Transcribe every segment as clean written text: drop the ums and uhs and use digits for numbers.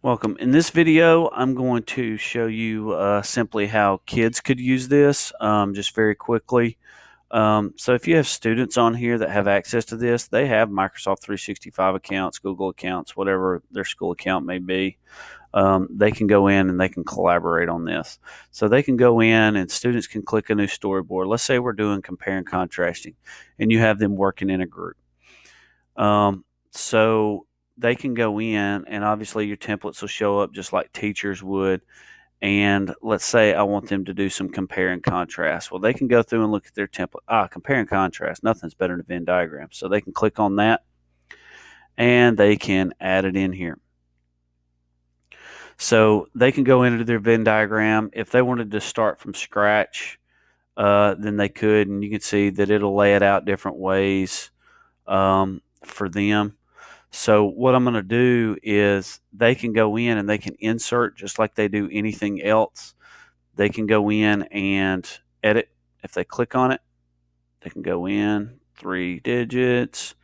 Welcome. In this video, I'm going to show you simply how kids could use this just very quickly. So if you have students on here that have access to this, they have Microsoft 365 accounts, Google accounts, whatever their school account may be. They can go in and they can collaborate on this. So they can go in and students can click a new storyboard. Let's say we're doing compare and contrasting, and you have them working in a group. So they can go in, and obviously your templates will show up just like teachers would. And let's say I want them to do some compare and contrast. Well, they can go through and look at their template. Compare and contrast. Nothing's better than a Venn diagram. So they can click on that and they can add it in here. So they can go into their Venn diagram. If they wanted to start from scratch, then they could. And you can see that it'll lay it out different ways for them. So what I'm going to do is they can go in and they can insert just like they do anything else. They can go in and edit. If they click on it, they can go in 3 digits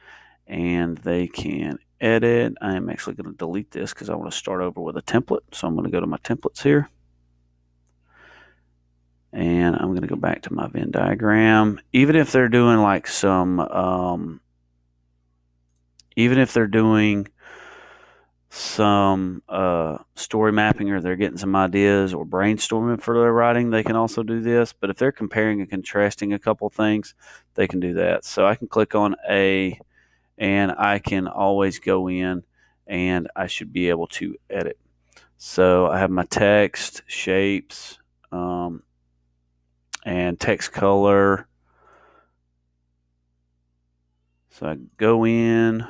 and they can edit. I am actually going to delete this because I want to start over with a template. So I'm going to go to my templates here. And I'm going to go back to my Venn diagram. Even if they're doing like some story mapping, or they're getting some ideas or brainstorming for their writing, they can also do this. But if they're comparing and contrasting a couple things, they can do that. So I can click on A, and I can always go in and I should be able to edit. So I have my text, shapes, and text color. So I go in,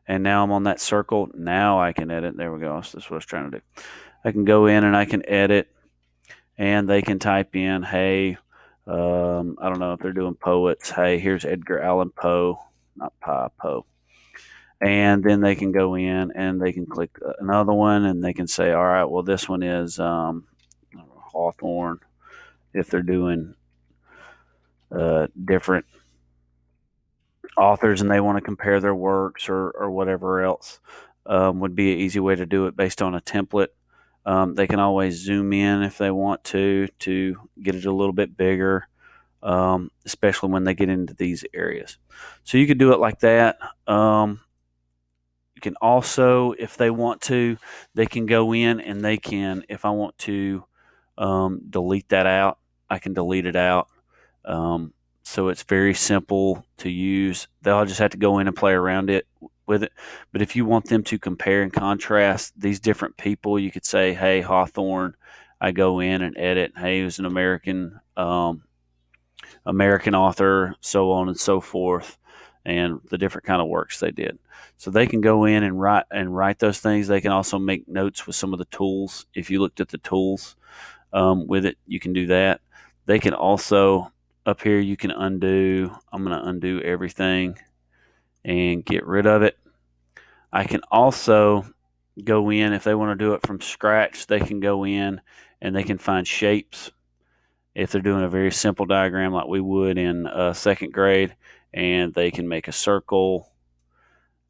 and now I'm on that circle. Now I can edit. There we go. So that's what I was trying to do. I can go in and I can edit, and they can type in, hey, I don't know if they're doing poets. Hey, here's Edgar Allan Poe, not Poe. And then they can go in and they can click another one, and they can say, all right, well, this one is Hawthorne. If they're doing different authors and they want to compare their works or whatever else, would be an easy way to do it based on a template. They can always zoom in if they want to get it a little bit bigger, especially when they get into these areas. So you could do it like that. You can also, if they want to, they can go in and they can, if I want to delete that out, I can delete it out. So it's very simple to use. They'll just have to go in and play around with it. But if you want them to compare and contrast these different people, you could say, hey, Hawthorne, I go in and edit. Hey, he was an American author, so on and so forth, and the different kind of works they did. So they can go in and write those things. They can also make notes with some of the tools. If you looked at the tools with it, you can do that. They can also, up here, you can undo. I'm going to undo everything and get rid of it. I can also go in, if they want to do it from scratch, they can go in and they can find shapes. If they're doing a very simple diagram like we would in second grade, and they can make a circle.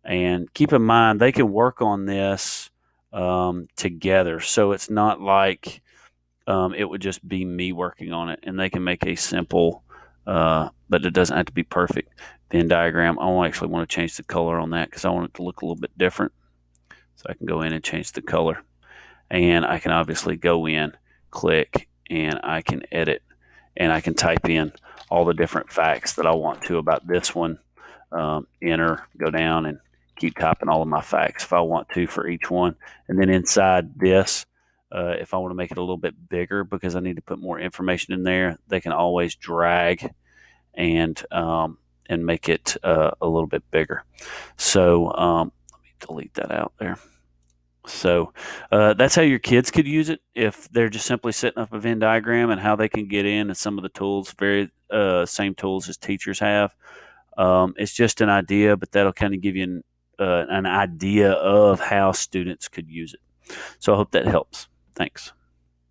And keep in mind, they can work on this together. So it's not like it would just be me working on it, and they can make a simple, but it doesn't have to be perfect, Venn diagram. I actually want to change the color on that because I want it to look a little bit different. So I can go in and change the color, and I can obviously go in, click, and I can edit, and I can type in all the different facts that I want to about this one. Enter, go down, and keep typing all of my facts if I want to for each one. And then inside this, if I want to make it a little bit bigger because I need to put more information in there, they can always drag and make it a little bit bigger. So let me delete that out there. So that's how your kids could use it if they're just simply setting up a Venn diagram, and how they can get in, and some of the tools, very same tools as teachers have. It's just an idea, but that'll kind of give you an idea of how students could use it. So I hope that helps. Thanks.